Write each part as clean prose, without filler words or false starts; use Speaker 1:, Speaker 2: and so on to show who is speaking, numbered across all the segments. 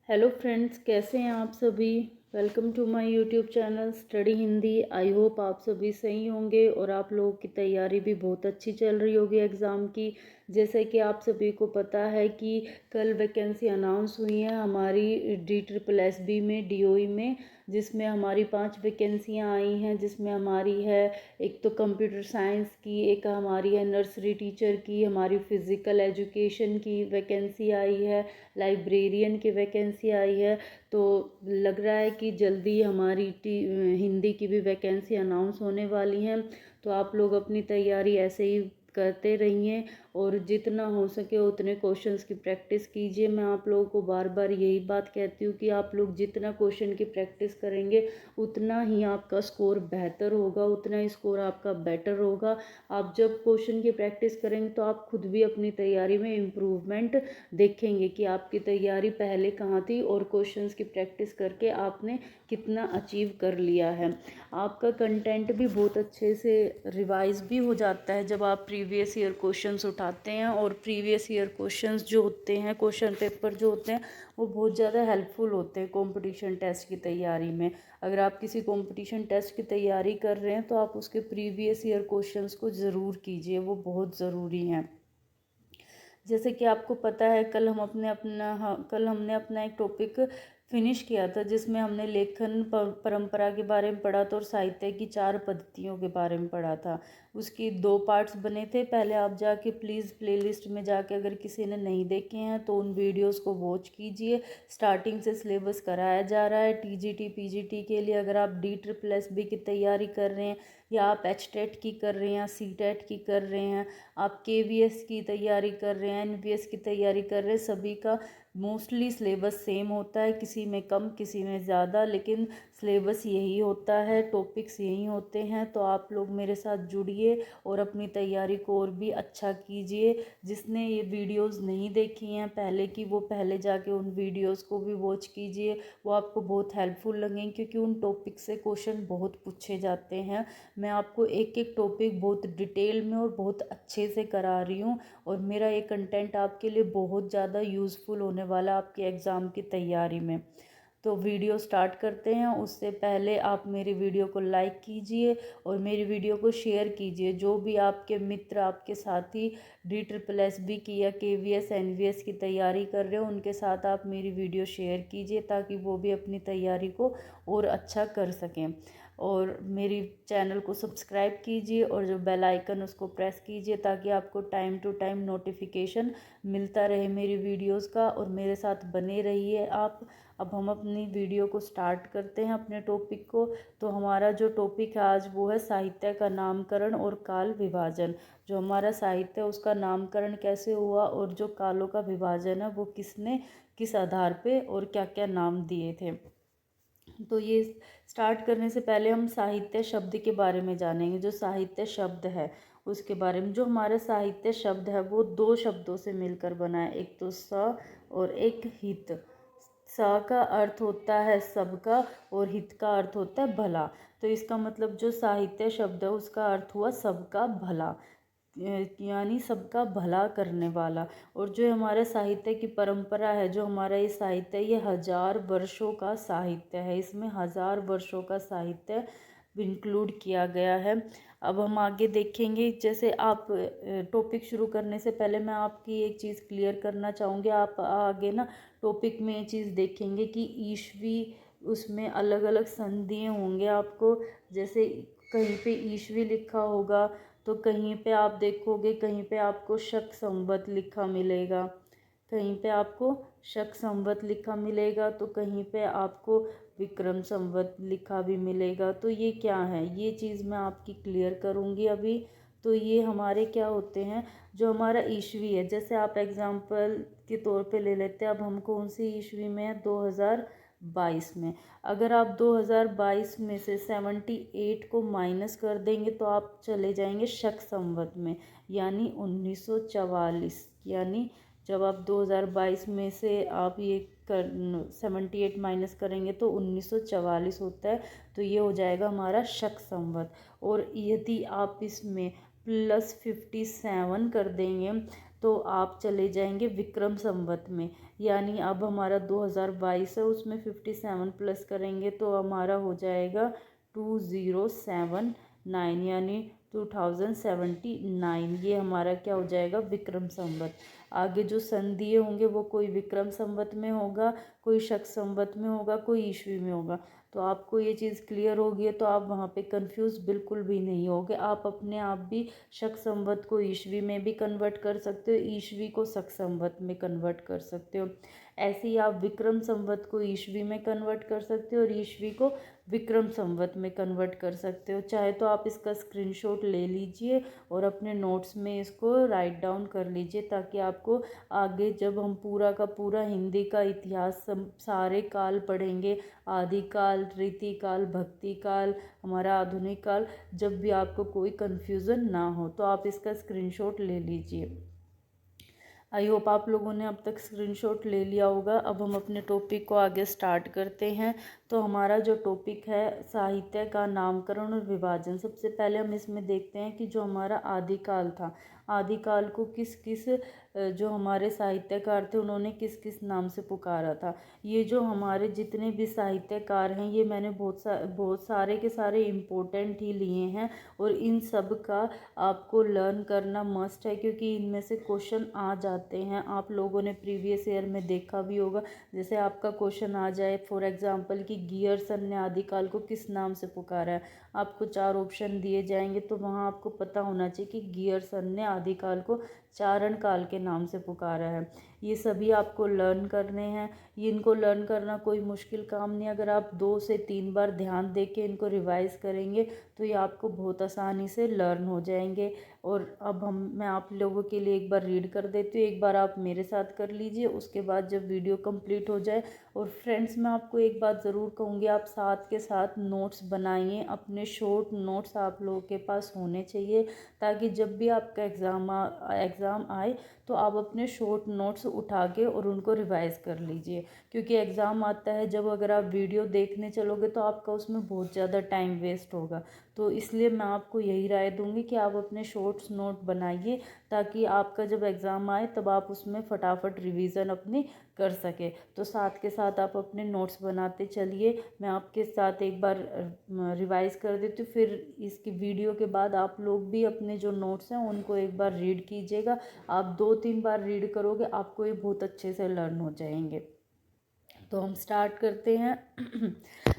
Speaker 1: Hello friends, कैसे हैं आप सभी। Welcome to my YouTube channel study Hindi. I hope आप सभी सही होंगे और आप लोगों की तैयारी भी बहुत अच्छी चल रही होगी एग्ज़ाम की। जैसे कि आप सभी को पता है कि कल वैकेंसी अनाउंस हुई है हमारी DSSB में, DOE में, जिसमें हमारी 5 वैकेंसियाँ आई हैं। जिसमें हमारी है एक तो कंप्यूटर साइंस की, एक हमारी है नर्सरी टीचर की, हमारी फ़िज़िकल एजुकेशन की वैकेंसी आई है, लाइब्रेरियन की वैकेंसी आई है। तो लग रहा है कि जल्दी हमारी हिंदी की भी वैकेंसी अनाउंस होने वाली हैं। तो आप लोग अपनी तैयारी ऐसे ही करते रहिए और जितना हो सके उतने क्वेश्चंस की प्रैक्टिस कीजिए। मैं आप लोगों को बार बार यही बात कहती हूँ कि आप लोग जितना क्वेश्चन की प्रैक्टिस करेंगे उतना ही आपका स्कोर बेहतर होगा, उतना ही स्कोर आपका बेटर होगा। आप जब क्वेश्चन की प्रैक्टिस करेंगे तो आप खुद भी अपनी तैयारी में इम्प्रूवमेंट देखेंगे कि आपकी तैयारी पहले कहाँ थी और क्वेश्चंस की प्रैक्टिस करके आपने कितना अचीव कर लिया है। आपका कंटेंट भी बहुत अच्छे से रिवाइज भी हो जाता है जब आप प्रीवियस ईयर क्वेश्चंस उठाते हैं। और प्रीवियस ईयर क्वेश्चंस जो होते हैं, क्वेश्चन पेपर जो होते हैं, वो बहुत ज़्यादा हेल्पफुल होते हैं कंपटीशन टेस्ट की तैयारी में। अगर आप किसी कंपटीशन टेस्ट की तैयारी कर रहे हैं तो आप उसके प्रीवियस ईयर क्वेश्चंस को ज़रूर कीजिए, वो बहुत ज़रूरी हैं। जैसे कि आपको पता है कल हमने अपना एक टॉपिक फिनिश किया था जिसमें हमने लेखन परंपरा के बारे में पढ़ा था और साहित्य की 4 पद्धतियों के बारे में पढ़ा था। उसकी 2 पार्ट्स बने थे। पहले आप जाके प्लीज़ प्लेलिस्ट में जाके, अगर किसी ने नहीं देखे हैं तो उन वीडियोस को वॉच कीजिए। स्टार्टिंग से सिलेबस कराया जा रहा है TGT PGT के लिए। अगर आप DSSB की तैयारी कर रहे हैं या आप HTET की कर रहे हैं या CTET की कर रहे हैं, आप KVS की तैयारी कर रहे हैं, NVS की तैयारी कर रहे हैं, सभी का मोस्टली सिलेबस सेम होता है, किसी में कम किसी में ज़्यादा, लेकिन सिलेबस यही होता है, टॉपिक्स यही होते हैं। तो आप लोग मेरे साथ जुड़िए और अपनी तैयारी को और भी अच्छा कीजिए। जिसने ये वीडियोस नहीं देखी हैं पहले की, वो पहले जाके उन वीडियोस को भी वॉच कीजिए, वो आपको बहुत हेल्पफुल लगेंगे क्योंकि उन टॉपिक से क्वेश्चन बहुत पूछे जाते हैं। मैं आपको एक एक टॉपिक बहुत डिटेल में और बहुत अच्छे से करा रही हूँ और मेरा ये कंटेंट आपके लिए बहुत ज़्यादा यूज़फुल होने वाला है आपके एग्ज़ाम की तैयारी में। तो वीडियो स्टार्ट करते हैं। उससे पहले आप मेरी वीडियो को लाइक कीजिए और मेरी वीडियो को शेयर कीजिए। जो भी आपके मित्र, आपके साथी DSSB की या KVS NVS की तैयारी कर रहे हो, उनके साथ आप मेरी वीडियो शेयर कीजिए ताकि वो भी अपनी तैयारी को और अच्छा कर सकें। और मेरी चैनल को सब्सक्राइब कीजिए और जो बेल आइकन उसको प्रेस कीजिए ताकि आपको टाइम टू टाइम नोटिफिकेशन मिलता रहे मेरी वीडियोस का, और मेरे साथ बने रहिए आप। अब हम अपनी वीडियो को स्टार्ट करते हैं, अपने टॉपिक को। तो हमारा जो टॉपिक है आज वो है साहित्य का नामकरण और काल विभाजन। जो हमारा साहित्य है उसका नामकरण कैसे हुआ और जो कालों का विभाजन है वो किसने किस आधार पे और क्या क्या नाम दिए थे। तो ये स्टार्ट करने से पहले हम साहित्य शब्द के बारे में जानेंगे। जो साहित्य शब्द है उसके बारे में। जो हमारा साहित्य शब्द है वो 2 शब्दों से मिलकर बना है, एक तो स और एक हित। स का अर्थ होता है सबका और हित का अर्थ होता है भला। तो इसका मतलब जो साहित्य शब्द है उसका अर्थ हुआ सबका भला, यानी सबका भला करने वाला। और जो हमारे साहित्य की परंपरा है, जो हमारा ये साहित्य, ये 1000 वर्षों का साहित्य है। इसमें 1000 वर्षों का साहित्य इंक्लूड किया गया है। अब हम आगे देखेंगे। जैसे आप टॉपिक शुरू करने से पहले मैं आपकी एक चीज़ क्लियर करना चाहूँगी। आप आगे ना टॉपिक में ये चीज़ देखेंगे कि ईस्वी, उसमें अलग अलग संधियाँ होंगे आपको। जैसे कहीं पे ईस्वी लिखा होगा तो कहीं पे आप देखोगे, कहीं पे आपको शक संवत लिखा मिलेगा, कहीं पे आपको शक संवत लिखा मिलेगा, तो कहीं पे आपको विक्रम संवत लिखा भी मिलेगा। तो ये क्या है, ये चीज़ मैं आपकी क्लियर करूँगी अभी। तो ये हमारे क्या होते हैं, जो हमारा ईस्वी है। जैसे आप एग्जाम्पल के तौर पे ले लेते हैं, अब हम कौन सी ईस्वी में है, 2022 में। अगर आप 2022 में से 78 को माइनस कर देंगे तो आप चले जाएंगे शक संवत में, यानी 1944। यानी जब आप 2022 में से आप ये 78 माइनस करेंगे तो 1944 होता है। तो ये हो जाएगा हमारा शक संवत। और यदि आप इसमें +57 कर देंगे तो आप चले जाएंगे विक्रम संवत में, यानी अब हमारा 2022 है, उसमें 57 प्लस करेंगे तो हमारा हो जाएगा 2079, यानी 2079। ये हमारा क्या हो जाएगा, विक्रम संवत। आगे जो सन दिए होंगे वो कोई विक्रम संवत में होगा, कोई शक संवत में होगा, कोई ईस्वी में होगा। तो आपको ये चीज़ क्लियर होगी तो आप वहाँ पे कंफ्यूज बिल्कुल भी नहीं होगे। आप अपने आप भी शक संवत को ईस्वी में भी कन्वर्ट कर सकते हो, ईस्वी को शक संवत में कन्वर्ट कर सकते हो। ऐसे ही आप विक्रम संवत को ईस्वी में कन्वर्ट कर सकते हो और ईस्वी को विक्रम संवत में कन्वर्ट कर सकते हो। चाहे तो आप इसका स्क्रीनशॉट ले लीजिए और अपने नोट्स में इसको राइट डाउन कर लीजिए, ताकि आपको आगे जब हम पूरा का पूरा हिंदी का इतिहास सारे काल पढ़ेंगे, आदिकाल, रीतिकाल, भक्ति काल, हमारा आधुनिक काल, जब भी आपको कोई कन्फ्यूज़न ना हो तो आप इसका स्क्रीनशॉट ले लीजिए। आई होप आप लोगों ने अब तक स्क्रीनशॉट ले लिया होगा। अब हम अपने टॉपिक को आगे स्टार्ट करते हैं। तो हमारा जो टॉपिक है साहित्य का नामकरण और विभाजन। सबसे पहले हम इसमें देखते हैं कि जो हमारा आदिकाल था, आदिकाल को किस किस जो हमारे साहित्यकार थे उन्होंने किस किस नाम से पुकारा था। ये जो हमारे जितने भी साहित्यकार हैं ये मैंने बहुत सारे के सारे इम्पोर्टेंट ही लिए हैं और इन सब का आपको लर्न करना मस्ट है, क्योंकि इनमें से क्वेश्चन आ जाते हैं। आप लोगों ने प्रीवियस ईयर में देखा भी होगा, जैसे आपका क्वेश्चन आ जाए फॉर एग्जांपल कि गियरसन ने आदिकाल को किस नाम से पुकारा है, आपको 4 ऑप्शन दिए जाएंगे तो वहाँ आपको पता होना चाहिए कि गियरसन ने आदिकाल को चारण काल के नाम से पुकारा है। ये सभी आपको लर्न करने हैं। ये इनको लर्न करना कोई मुश्किल काम नहीं। अगर आप 2 से 3 बार ध्यान दे के इनको रिवाइज करेंगे तो ये आपको बहुत आसानी से लर्न हो जाएंगे। और अब मैं आप लोगों के लिए एक बार रीड कर देती हूँ, एक बार आप मेरे साथ कर लीजिए, उसके बाद जब वीडियो कंप्लीट हो जाए। और फ्रेंड्स मैं आपको एक बात ज़रूर कहूँगी, आप साथ के साथ नोट्स बनाइए, अपने शॉर्ट नोट्स आप लोगों के पास होने चाहिए, ताकि जब भी आपका एग्ज़ाम आए तो आप अपने शॉर्ट नोट्स उठा के और उनको रिवाइज़ कर लीजिए। क्योंकि एग्ज़ाम आता है जब, अगर आप वीडियो देखने चलोगे तो आपका उसमें बहुत ज़्यादा टाइम वेस्ट होगा। तो इसलिए मैं आपको यही राय दूंगी कि आप अपने शॉर्ट्स नोट बनाइए, ताकि आपका जब एग्ज़ाम आए तब आप उसमें फटाफट रिवीजन अपनी कर सके। तो साथ के साथ आप अपने नोट्स बनाते चलिए। मैं आपके साथ एक बार रिवाइज कर देती हूँ, फिर इसकी वीडियो के बाद आप लोग भी अपने जो नोट्स हैं उनको एक बार रीड कीजिएगा। आप 2-3 बार रीड करोगे आपको ये बहुत अच्छे से लर्न हो जाएंगे। तो हम स्टार्ट करते हैं।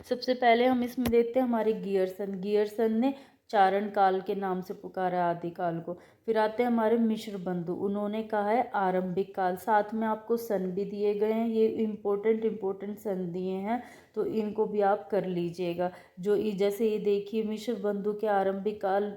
Speaker 1: सबसे पहले हम इसमें देखते हैं हमारे गियरसन ने चारण काल के नाम से पुकारा आदिकाल को। फिर आते हैं हमारे मिश्र बंधु, उन्होंने कहा है आरंभिक काल। साथ में आपको सन भी दिए गए हैं, ये इम्पोर्टेंट सन दिए हैं, तो इनको भी आप कर लीजिएगा। जैसे ये देखिए, मिश्र बंधु के आरंभिक काल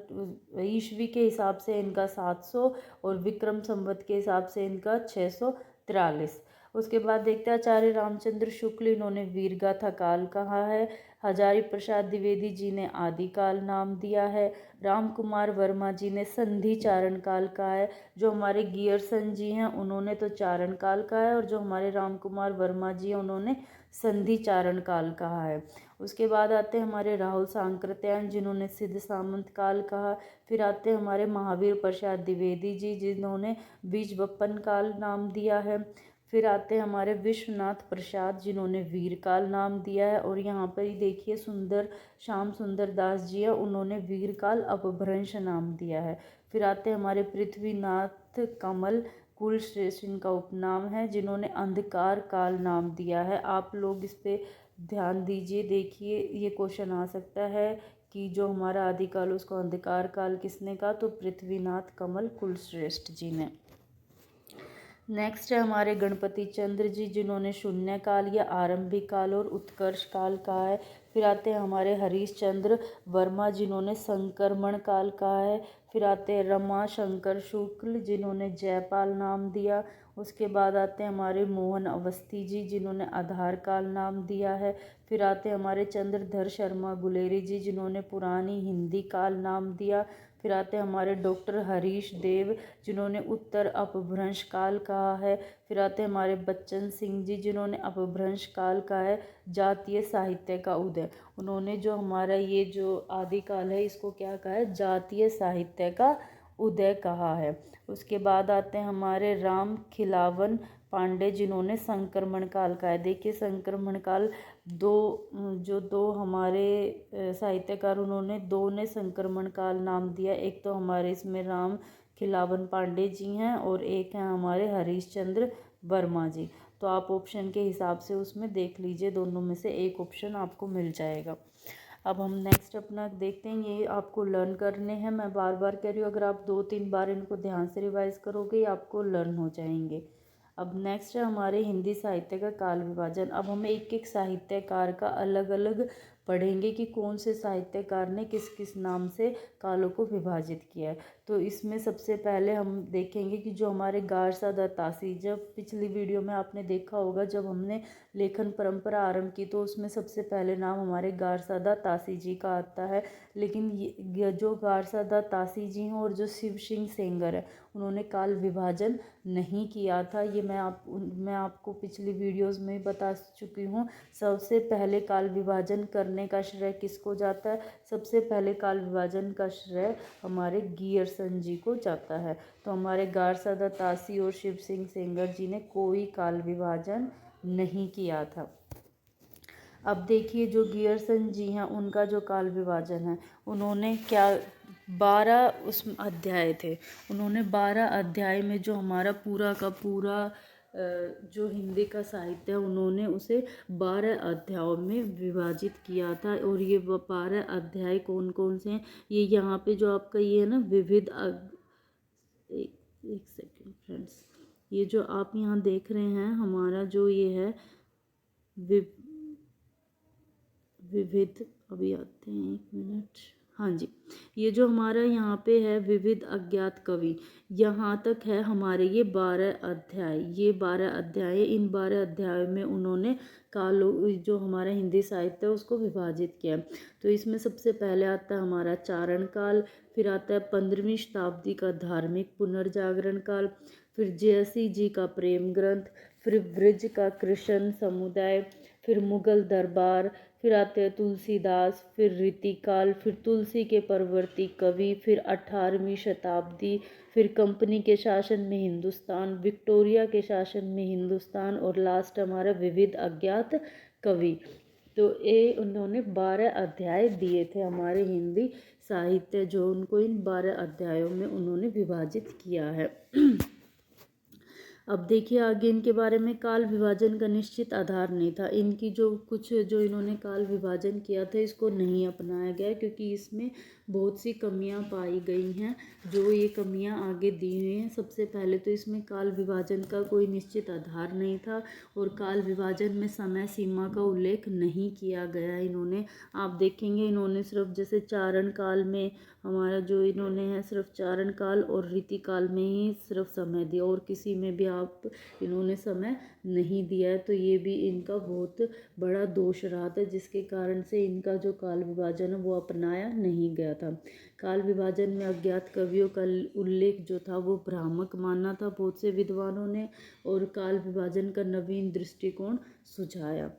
Speaker 1: ईस्वी के हिसाब से इनका 700 और विक्रम संवत के हिसाब से इनका 643। उसके बाद देखते हैं आचार्य रामचंद्र शुक्ल, इन्होंने वीरगाथा काल कहा है। हजारी प्रसाद द्विवेदी जी ने आदिकाल नाम दिया है। राम कुमार वर्मा जी ने संधि चारण काल कहा है। जो हमारे गियरसन जी हैं उन्होंने तो चारण काल कहा है, और जो हमारे राम कुमार वर्मा जी हैं उन्होंने संधि चारण काल कहा है। उसके बाद आते हैं हमारे राहुल सांकृत्यायन, जिन्होंने सिद्ध सामंत काल कहा। फिर आते हैं हमारे महावीर प्रसाद द्विवेदी जी, जिन्होंने बीज बप्पन काल नाम दिया है। फिर आते हैं हमारे विश्वनाथ प्रसाद, जिन्होंने वीरकाल नाम दिया है। और यहाँ पर ही देखिए श्याम सुंदर दास जी है, उन्होंने वीरकाल अपभ्रंश नाम दिया है। फिर आते हैं हमारे पृथ्वीनाथ कमल कुलश्रेष्ठ, इनका उपनाम है, जिन्होंने अंधकार काल नाम दिया है। आप लोग इस पे ध्यान दीजिए। देखिए ये क्वेश्चन आ सकता है कि जो हमारा आदिकाल उसको अंधकार काल किसने कहा, तो पृथ्वीनाथ कमल कुलश्रेष्ठ जी ने। नेक्स्ट है हमारे गणपति चंद्र जी, जिन्होंने शून्य काल या आरंभिक काल और उत्कर्ष काल कहा है। फिर आते हैं हमारे हरीश चंद्र वर्मा, जिन्होंने संक्रमण काल कहा है। फिर आते हैं रमा शंकर शुक्ल, जिन्होंने जयपाल नाम दिया। उसके बाद आते हैं हमारे मोहन अवस्थी जी, जिन्होंने आधार काल नाम दिया है। फिर आते हैं हमारे चंद्रधर शर्मा गुलेरी जी, जिन्होंने पुरानी हिंदी काल नाम दिया। फिर आते हैं हमारे डॉक्टर हरीश देव, जिन्होंने उत्तर अपभ्रंश काल कहा है। फिर आते हैं हमारे बच्चन सिंह जी, जिन्होंने अपभ्रंश काल कहा है जातीय साहित्य का उदय। उन्होंने जो हमारा ये जो आदिकाल है इसको क्या कहा है, जातीय साहित्य का उदय कहा है। उसके बाद आते हैं हमारे राम खिलावन पांडे, जिन्होंने संक्रमण काल का है। देखिए संक्रमण काल दो हमारे साहित्यकार, उन्होंने दो ने संक्रमण काल नाम दिया। एक तो हमारे इसमें राम खिलावन पांडे जी हैं और एक हैं हमारे हरीशचंद्र वर्मा जी। तो आप ऑप्शन के हिसाब से उसमें देख लीजिए, दोनों में से एक ऑप्शन आपको मिल जाएगा। अब हम नेक्स्ट अपना देखते हैं, ये आपको लर्न करने हैं। मैं बार बार कह रही हूँ, अगर आप 2-3 बार इनको ध्यान से रिवाइज करोगे आपको लर्न हो जाएंगे। अब नेक्स्ट है हमारे हिंदी साहित्य का काल विभाजन। अब हम एक एक साहित्यकार का अलग अलग पढ़ेंगे कि कौन से साहित्यकार ने किस किस नाम से कालों को विभाजित किया है। तो इसमें सबसे पहले हम देखेंगे कि जो हमारे गारसा दत्तासी, जब पिछली वीडियो में आपने देखा होगा जब हमने लेखन परंपरा आरंभ की तो उसमें सबसे पहले नाम हमारे गारसा दत्तासी जी का आता है। लेकिन ये जो गारसा दत्तासी जी हैं और जो शिव सिंह सेंगर है, उन्होंने काल विभाजन नहीं किया था। ये मैं आपको पिछली वीडियोस में बता चुकी हूँ। सबसे पहले काल विभाजन करने का श्रेय किसको जाता है? सबसे पहले काल विभाजन का श्रेय हमारे गियरसन जी को जाता है। तो हमारे गारसा दत्तासी और शिव सिंह सेंगर जी ने कोई काल विभाजन नहीं किया था। अब देखिए जो गियरसन जी हैं उनका जो काल विभाजन है, उन्होंने क्या 12 उस अध्याय थे। उन्होंने 12 अध्याय में जो हमारा पूरा का पूरा जो हिंदी का साहित्य है उन्होंने उसे 12 अध्यायों में विभाजित किया था। और ये 12 अध्याय कौन कौन से हैं, ये यहाँ पे जो आपका ये है ना विविध एक सेकेंड फ्रेंड्स, ये जो आप यहाँ देख रहे हैं हमारा जो ये है विविध, अभी आते हैं 1 मिनट, हाँ जी, ये जो हमारा यहाँ पे है विविध अज्ञात कवि, यहाँ तक है हमारे ये 12 अध्याय। ये 12 अध्याय, इन 12 अध्यायों में उन्होंने कालों जो हमारा हिंदी साहित्य है उसको विभाजित किया। तो इसमें सबसे पहले आता है हमारा चारण काल, फिर आता है 15वीं शताब्दी का धार्मिक पुनर्जागरण काल, फिर जयसी जी का प्रेम ग्रंथ, फिर ब्रज का कृष्ण समुदाय, फिर मुगल दरबार, फिर आते हैं तुलसीदास, फिर रीतिकाल, फिर तुलसी के परवर्ती कवि, फिर 18वीं शताब्दी, फिर कंपनी के शासन में हिंदुस्तान, विक्टोरिया के शासन में हिंदुस्तान, और लास्ट हमारा विविध अज्ञात कवि। तो ये उन्होंने 12 अध्याय दिए थे हमारे हिंदी साहित्य, जो उनको इन 12 अध्यायों में उन्होंने विभाजित किया है। अब देखिए आगे इनके बारे में, काल विभाजन का निश्चित आधार नहीं था। इनकी जो इन्होंने काल विभाजन किया था इसको नहीं अपनाया गया, क्योंकि इसमें बहुत सी कमियां पाई गई हैं, जो ये कमियां आगे दी हुई हैं। सबसे पहले तो इसमें काल विभाजन का कोई निश्चित आधार नहीं था, और काल विभाजन में समय सीमा का उल्लेख नहीं किया गया इन्होंने। आप देखेंगे इन्होंने सिर्फ जैसे चारण काल में हमारा जो इन्होंने है सिर्फ चारण काल और रीतिकाल में ही सिर्फ समय दिया, और किसी में भी आप इन्होंने समय नहीं दिया है। तो ये भी इनका बहुत बड़ा दोष रहा था, जिसके कारण से इनका जो काल विभाजन है वो अपनाया नहीं गया था। काल विभाजन में अज्ञात कवियों का उल्लेख जो था वो भ्रामक माना था बहुत से विद्वानों ने, और काल विभाजन का नवीन दृष्टिकोण सुझाया।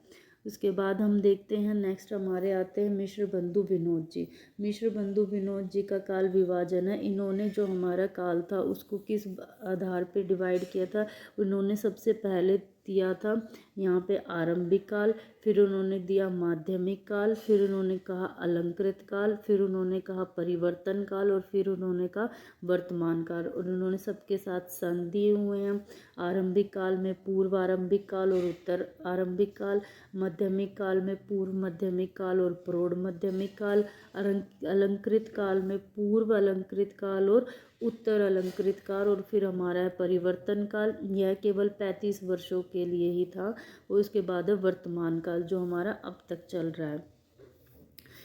Speaker 1: उसके बाद हम देखते हैं नेक्स्ट हमारे आते हैं मिश्र बंधु विनोद जी। मिश्र बंधु विनोद जी का काल विभाजन है। इन्होंने जो हमारा काल था उसको किस आधार पे डिवाइड किया था, उन्होंने सबसे पहले दिया था यहाँ पे आरंभिक काल, फिर उन्होंने दिया माध्यमिक काल, फिर उन्होंने कहा अलंकृत काल, फिर उन्होंने कहा परिवर्तन काल, और फिर उन्होंने कहा वर्तमान काल। और उन्होंने सबके साथ सन दिए हुए हैं। आरंभिक काल में पूर्व आरंभिक काल और उत्तर आरंभिक काल, माध्यमिक काल में पूर्व माध्यमिक काल और प्रौढ़ माध्यमिक काल, अलंकृत काल में पूर्व अलंकृत काल और उत्तर अलंकृत काल, और फिर हमारा है परिवर्तन काल। यह केवल 35 वर्षों के लिए ही था, और उसके बाद है वर्तमान काल जो हमारा अब तक चल रहा है।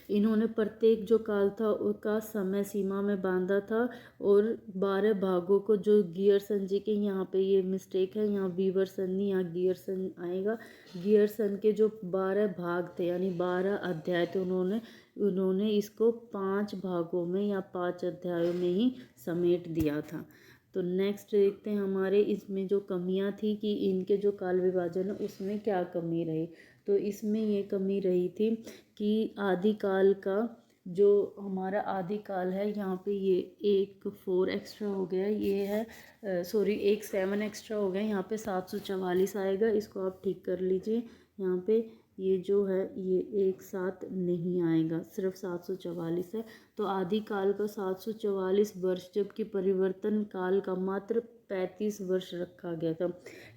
Speaker 1: इन्होंने प्रत्येक जो काल था उसका समय सीमा में बांधा था, और 12 भागों को, जो गियरसन जी के यहाँ पे ये मिस्टेक है, यहाँ वीवरसन नहीं यहाँ गियरसन आएगा। गियरसन के जो 12 भाग थे यानी 12 अध्याय थे, उन्होंने इसको 5 भागों में या 5 अध्यायों में ही समेट दिया था। तो नेक्स्ट देखते हैं हमारे इसमें जो कमियां थी कि इनके जो काल विभाजन है उसमें क्या कमी रही। तो इसमें ये कमी रही थी कि आदिकाल का जो हमारा आदिकाल है यहाँ पे ये एक 4 एक्स्ट्रा हो गया, ये है सॉरी एक 7 एक्स्ट्रा हो गया, यहाँ पे 744 आएगा, इसको आप ठीक कर लीजिए। यहाँ पे ये जो है ये एक साथ नहीं आएगा, सिर्फ 744 है। तो आदिकाल का 744 वर्ष, जबकि परिवर्तन काल का मात्र 35 वर्ष रखा गया था।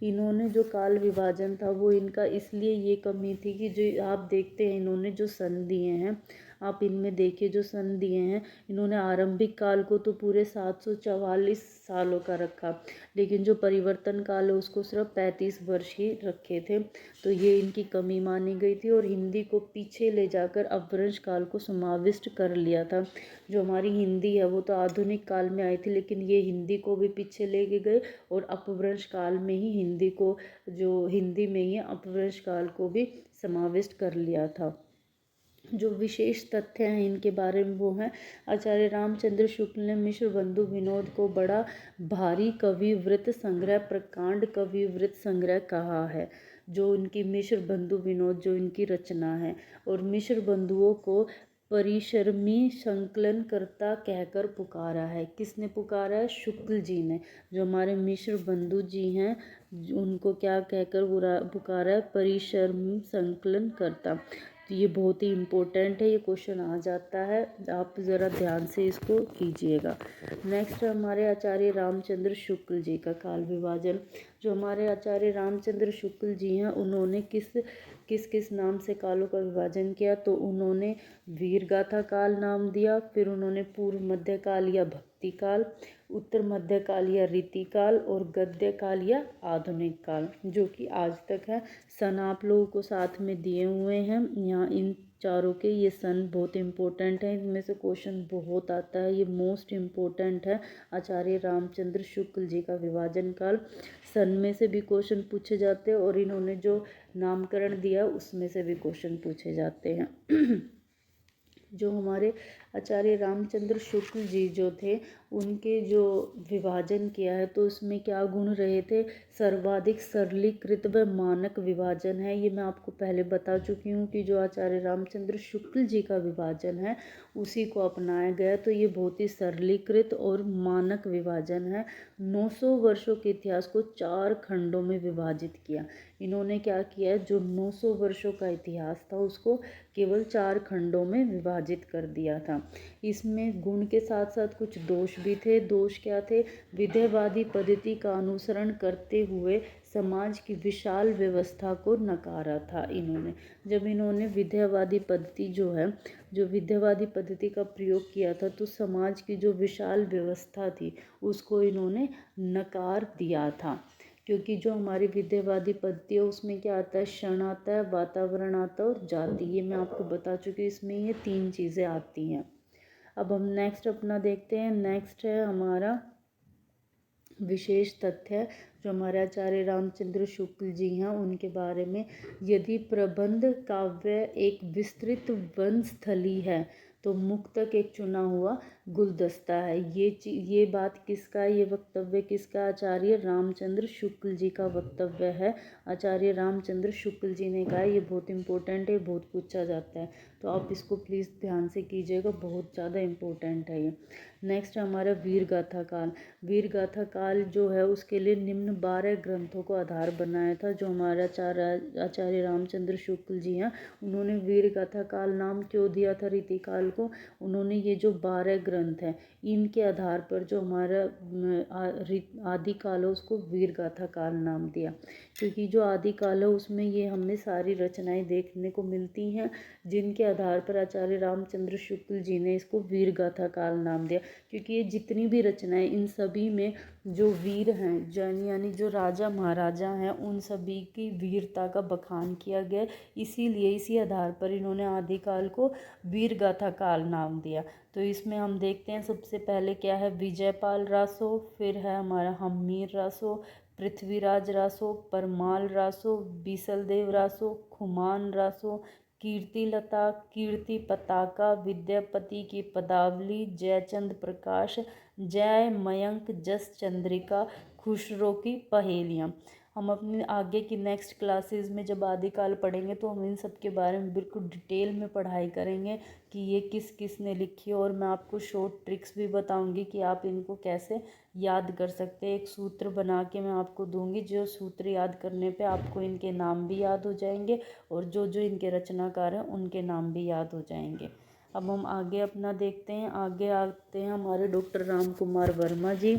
Speaker 1: इन्होंने जो काल विभाजन था वो इनका इसलिए ये कमी थी कि जो आप देखते हैं इन्होंने जो सन दिए हैं, आप इनमें देखिए जो सन दिए हैं, इन्होंने आरंभिक काल को तो पूरे 744 सालों का रखा, लेकिन जो परिवर्तन काल है उसको सिर्फ 35 वर्ष ही रखे थे। तो ये इनकी कमी मानी गई थी और हिंदी को पीछे ले जाकर अपभ्रंश काल को समाविष्ट कर लिया था। जो हमारी हिंदी है वो तो आधुनिक काल में आई थी, लेकिन ये हिंदी को भी पीछे लेके गए और अपभ्रंश काल में ही हिंदी को, जो हिंदी में ही अपभ्रंश काल को भी समाविष्ट कर लिया था। जो विशेष तथ्य हैं इनके बारे में वो हैं, आचार्य रामचंद्र शुक्ल ने मिश्र बंधु विनोद को बड़ा भारी कवि वृत्त संग्रह प्रकांड कवि वृत्त संग्रह कहा है। जो इनकी मिश्र बंधु विनोद जो इनकी रचना है, और मिश्र बंधुओं को परिश्रमी संकलनकर्ता कहकर पुकारा है। किसने पुकारा है? शुक्ल जी ने। जो हमारे मिश्र बंधु जी हैं उनको क्या कहकर पुकारा है? परिश्रमी संकलनकर्ता। तो ये बहुत ही इम्पोर्टेंट है, ये क्वेश्चन आ जाता है, आप ज़रा ध्यान से इसको कीजिएगा। नेक्स्ट हमारे आचार्य रामचंद्र शुक्ल जी का काल विभाजन। जो हमारे आचार्य रामचंद्र शुक्ल जी हैं उन्होंने किस किस नाम से कालों का विभाजन किया? तो उन्होंने वीर गाथा काल नाम दिया, फिर उन्होंने पूर्व मध्य काल या भक्ति काल, उत्तर मध्य काल या रीति काल, और गद्य काल या आधुनिक काल, जो कि आज तक है। सन आप लोगों को साथ में दिए हुए हैं यहाँ, इन चारों के ये सन बहुत इम्पोर्टेंट है, इनमें से क्वेश्चन बहुत आता है, ये मोस्ट इम्पोर्टेंट है। आचार्य रामचंद्र शुक्ल जी का विभाजन काल, सन में से भी क्वेश्चन पूछे जाते हैं और इन्होंने जो नामकरण दिया उसमें से भी क्वेश्चन पूछे जाते हैं। जो हमारे आचार्य रामचंद्र शुक्ल जी जो थे उनके जो विभाजन किया है तो उसमें क्या गुण रहे थे? सर्वाधिक सरलीकृत व मानक विभाजन है। ये मैं आपको पहले बता चुकी हूँ कि जो आचार्य रामचंद्र शुक्ल जी का विभाजन है उसी को अपनाया गया, तो ये बहुत ही सरलीकृत और मानक विभाजन है। 900 वर्षों के इतिहास को 4 खंडों में विभाजित किया। इन्होंने क्या किया? जो 900 वर्षों का इतिहास था उसको केवल 4 खंडों में विभाजित कर दिया था। इसमें गुण के साथ साथ कुछ दोष भी थे। दोष क्या थे? विध्यवादी पद्धति का अनुसरण करते हुए समाज की विशाल व्यवस्था को नकारा था इन्होंने। जब इन्होंने विध्यवादी पद्धति जो विध्यवादी पद्धति का प्रयोग किया था तो समाज की जो विशाल व्यवस्था थी उसको इन्होंने नकार दिया था। क्योंकि जो हमारी विध्यवादी पद्धति है उसमें क्या आता है? क्षण आता है, वातावरण आता है और जाति। ये मैं आपको बता चुकी हूँ, इसमें ये 3 चीज़ें आती हैं। अब हम नेक्स्ट अपना देखते हैं। नेक्स्ट है हमारा विशेष तथ्य, जो हमारे आचार्य रामचंद्र शुक्ल जी हैं उनके बारे में। यदि प्रबंध काव्य एक विस्तृत वनस्थली है तो मुक्तक एक चुना हुआ गुलदस्ता है। ये बात किसका है? ये वक्तव्य किसका? आचार्य रामचंद्र शुक्ल जी का वक्तव्य है। आचार्य रामचंद्र शुक्ल जी ने कहा है, ये बहुत इंपॉर्टेंट है, बहुत पूछा जाता है, तो आप इसको प्लीज़ ध्यान से कीजिएगा, बहुत ज़्यादा इम्पोर्टेंट है ये। नेक्स्ट हमारा वीर गाथा काल। वीर गाथा काल जो है उसके लिए निम्न 12 ग्रंथों को आधार बनाया था। जो हमारा आचार्य रामचंद्र शुक्ल जी हैं उन्होंने वीर गाथा काल नाम क्यों दिया था रीति काल को? उन्होंने ये जो 12 ग्रंथ हैं इनके आधार पर जो हमारा आदि काल है उसको वीर गाथा काल नाम दिया, क्योंकि जो आदि काल है उसमें ये हमें सारी रचनाएं देखने को मिलती हैं जिनके आधार पर आचार्य रामचंद्र शुक्ल जी ने इसको वीर गाथा काल नाम दिया। क्योंकि ये जितनी भी रचनाएं इन सभी में जो वीर हैं यानी जो राजा महाराजा हैं उन सभी की वीरता का बखान किया गया, इसीलिए इसी आधार पर इन्होंने आदिकाल को वीर गाथा काल नाम दिया। तो इसमें हम देखते हैं सबसे पहले क्या है? विजयपाल रासो, फिर है हमारा हम्मीर रासो, पृथ्वीराज रासो, परमाल रासो, बीसलदेव रासो, खुमान रासो, कीर्तिलता, कीर्ति पताका, विद्यापति की पदावली, जयचंद प्रकाश, जय मयंक, जस चंद्रिका, खुसरो की पहेलियाँ। हम अपनी आगे की नेक्स्ट क्लासेस में जब आदिकाल पढ़ेंगे तो हम इन सब के बारे में बिल्कुल डिटेल में पढ़ाई करेंगे कि ये किस किस ने लिखी है। और मैं आपको शॉर्ट ट्रिक्स भी बताऊंगी कि आप इनको कैसे याद कर सकते हैं। एक सूत्र बना के मैं आपको दूंगी, जो सूत्र याद करने पे आपको इनके नाम भी याद हो जाएंगे और जो जो इनके रचनाकार हैं उनके नाम भी याद हो जाएंगे। अब हम आगे अपना देखते हैं। आगे आते हैं हमारे doctor Ram Kumar Verma ji.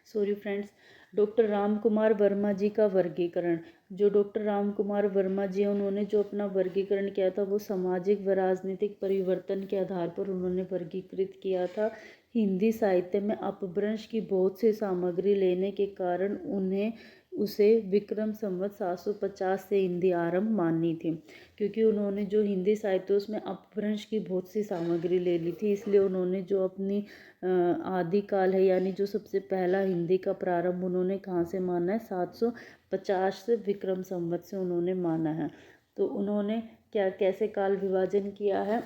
Speaker 1: Sorry friends, doctor Ram Kumar Verma ji का वर्गीकरण। जो डॉक्टर राम कुमार वर्मा जी हैं, उन्होंने जो अपना वर्गीकरण किया था वो सामाजिक व राजनीतिक परिवर्तन के आधार पर उन्होंने वर्गीकृत किया था। हिंदी साहित्य में अपभ्रंश की बहुत सी सामग्री लेने के कारण उसे विक्रम संवत 750 से हिंदी आरंभ माननी थी, क्योंकि उन्होंने जो हिंदी साहित्य उसमें अपभ्रंश की बहुत सी सामग्री ले ली थी। इसलिए उन्होंने जो अपनी आदिकाल है, यानी जो सबसे पहला हिंदी का प्रारंभ उन्होंने कहाँ से माना है, 750 से विक्रम संवत से उन्होंने माना है। तो उन्होंने कैसे काल विभाजन किया है।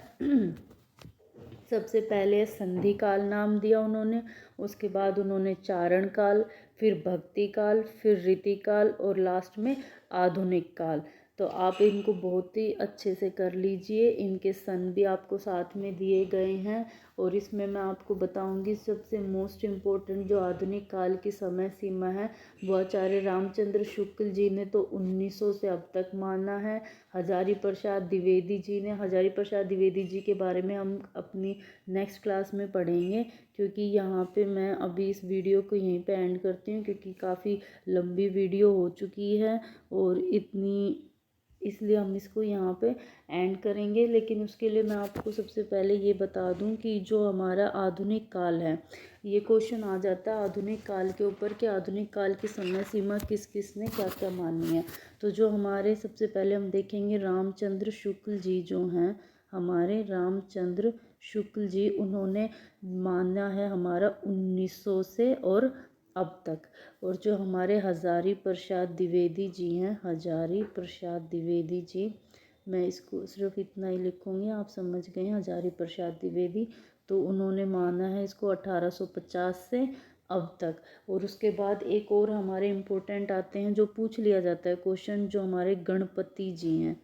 Speaker 1: सबसे पहले संधि काल नाम दिया उन्होंने, उसके बाद उन्होंने चारण काल, फिर भक्ति काल, फिर रीति काल और लास्ट में आधुनिक काल। तो आप इनको बहुत ही अच्छे से कर लीजिए। इनके सन भी आपको साथ में दिए गए हैं और इसमें मैं आपको बताऊंगी सबसे मोस्ट इम्पोर्टेंट जो आधुनिक काल की समय सीमा है वो आचार्य रामचंद्र शुक्ल जी ने तो 1900 से अब तक माना है। हजारी प्रसाद द्विवेदी जी ने, हजारी प्रसाद द्विवेदी जी के बारे में हम अपनी नेक्स्ट क्लास में पढ़ेंगे, क्योंकि यहाँ पे मैं अभी इस वीडियो को यहीं पे एंड करती हूँ क्योंकि काफ़ी लंबी वीडियो हो चुकी है और इसलिए हम इसको यहाँ पे एंड करेंगे। लेकिन उसके लिए मैं आपको सबसे पहले ये बता दूं कि जो हमारा आधुनिक काल है, ये क्वेश्चन आ जाता है आधुनिक काल के ऊपर कि आधुनिक काल की समय सीमा किस किस ने क्या क्या मानी है। तो जो हमारे सबसे पहले हम देखेंगे रामचंद्र शुक्ल जी जो हैं, हमारे रामचंद्र शुक्ल जी, उन्होंने माना है हमारा 1900 से और अब तक। और जो हमारे हजारी प्रसाद द्विवेदी जी हैं, हजारी प्रसाद द्विवेदी जी, मैं इसको सिर्फ इतना ही लिखूँगी, आप समझ गए हैं, हजारी प्रसाद द्विवेदी। तो उन्होंने माना है इसको 1850 से अब तक। और उसके बाद एक और हमारे इम्पोर्टेंट आते हैं जो पूछ लिया जाता है क्वेश्चन, जो हमारे गणपति जी हैं,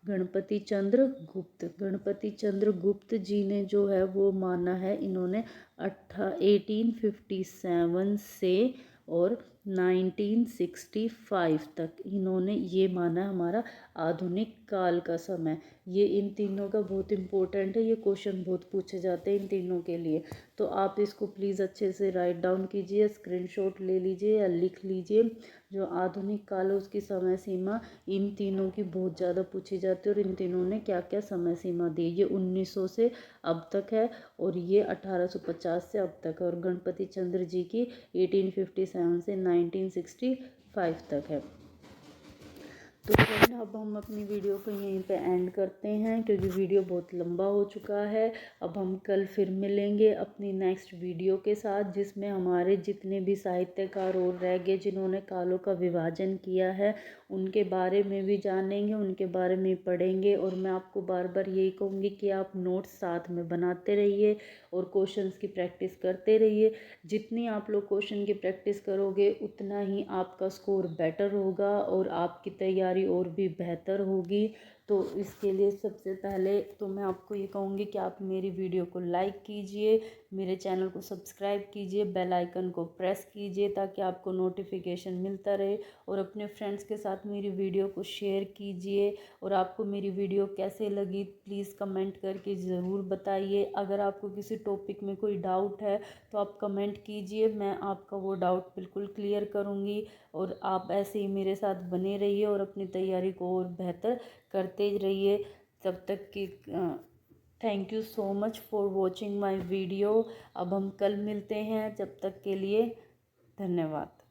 Speaker 1: गणपति चंद्र गुप्त। गणपति चंद्र गुप्त जी ने जो है वो माना है, इन्होंने 1857 से और 1965 तक इन्होंने ये माना हमारा आधुनिक काल का समय। ये इन तीनों का बहुत इम्पोर्टेंट है, ये क्वेश्चन बहुत पूछे जाते हैं इन तीनों के लिए। तो आप इसको प्लीज़ अच्छे से राइट डाउन कीजिए, स्क्रीनशॉट ले लीजिए या लिख लीजिए। जो आधुनिक काल है उसकी समय सीमा इन तीनों की बहुत ज़्यादा पूछी जाती है और इन तीनों ने क्या क्या समय सीमा दी। ये 1900 से अब तक है और ये 1850 से अब तक है, और गणपति चंद्र जी की 1857 से 1965 तक है। तो फ्रेंड अब हम अपनी वीडियो को यहीं पे एंड करते हैं क्योंकि वीडियो बहुत लंबा हो चुका है। अब हम कल फिर मिलेंगे अपनी नेक्स्ट वीडियो के साथ, जिसमें हमारे जितने भी साहित्यकार और रह गए जिन्होंने कालों का विभाजन किया है उनके बारे में भी जानेंगे, उनके बारे में पढ़ेंगे। और मैं आपको बार बार यही कहूँगी कि आप नोट्स साथ में बनाते रहिए और क्वेश्चंस की प्रैक्टिस करते रहिए। जितनी आप लोग क्वेश्चन की प्रैक्टिस करोगे उतना ही आपका स्कोर बेटर होगा और आपकी तैयारी और भी बेहतर होगी। तो इसके लिए सबसे पहले तो मैं आपको ये कहूँगी कि आप मेरी वीडियो को लाइक कीजिए, मेरे चैनल को सब्सक्राइब कीजिए, बेल आइकन को प्रेस कीजिए ताकि आपको नोटिफिकेशन मिलता रहे, और अपने फ्रेंड्स के साथ मेरी वीडियो को शेयर कीजिए। और आपको मेरी वीडियो कैसे लगी प्लीज़ कमेंट करके ज़रूर बताइए। अगर आपको किसी टॉपिक में कोई डाउट है तो आप कमेंट कीजिए, मैं आपका वो डाउट बिल्कुल क्लियर करूँगी। और आप ऐसे ही मेरे साथ बने रहिए और अपनी तैयारी को और बेहतर करते रहिए। तब तक कि thank you so much for watching my video. अब हम कल मिलते हैं, जब तक के लिए धन्यवाद।